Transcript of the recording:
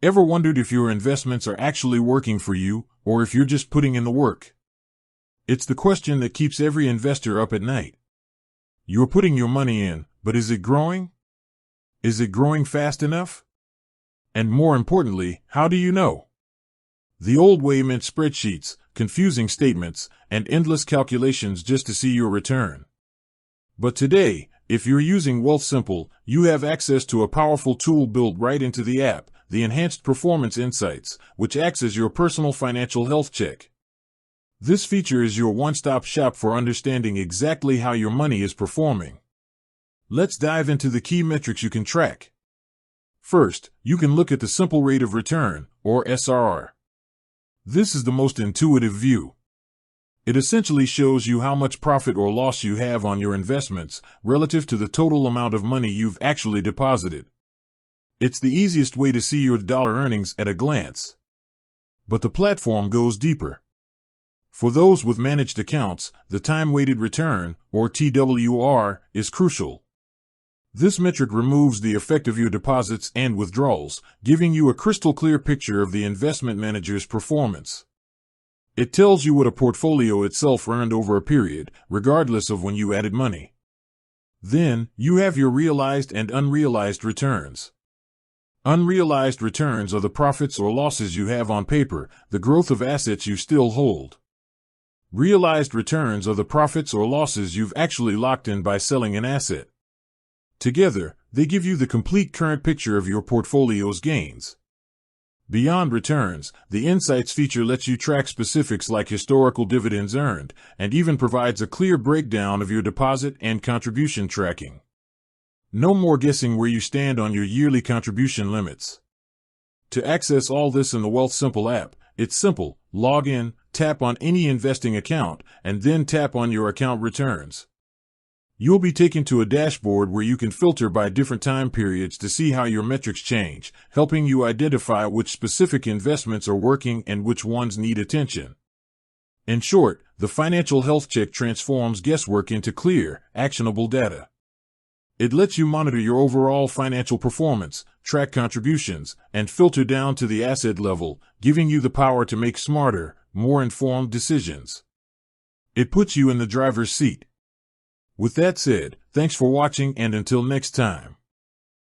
Ever wondered if your investments are actually working for you, or if you're just putting in the work? It's the question that keeps every investor up at night. You're putting your money in, but is it growing? Is it growing fast enough? And more importantly, how do you know? The old way meant spreadsheets, confusing statements, and endless calculations just to see your return. But today, if you're using Wealthsimple, you have access to a powerful tool built right into the app, the Enhanced Performance Insights, which acts as your personal financial health check. This feature is your one-stop shop for understanding exactly how your money is performing. Let's dive into the key metrics you can track. First, you can look at the simple rate of return, or SRR. This is the most intuitive view. It essentially shows you how much profit or loss you have on your investments relative to the total amount of money you've actually deposited. It's the easiest way to see your dollar earnings at a glance. But the platform goes deeper. For those with managed accounts, the time-weighted return, or TWR, is crucial. This metric removes the effect of your deposits and withdrawals, giving you a crystal-clear picture of the investment manager's performance. It tells you what a portfolio itself earned over a period, regardless of when you added money. Then, you have your realized and unrealized returns. Unrealized returns are the profits or losses you have on paper, the growth of assets you still hold. Realized returns are the profits or losses you've actually locked in by selling an asset. Together, they give you the complete current picture of your portfolio's gains. Beyond returns, the Insights feature lets you track specifics like historical dividends earned, and even provides a clear breakdown of your deposit and contribution tracking. No more guessing where you stand on your yearly contribution limits. To access all this in the Wealthsimple app, it's simple. Log in, tap on any investing account, and then tap on your account returns. You'll be taken to a dashboard where you can filter by different time periods to see how your metrics change, helping you identify which specific investments are working and which ones need attention. In short, the financial health check transforms guesswork into clear, actionable data. It lets you monitor your overall financial performance, track contributions, and filter down to the asset level, giving you the power to make smarter, more informed decisions. It puts you in the driver's seat. With that said, thanks for watching, and until next time.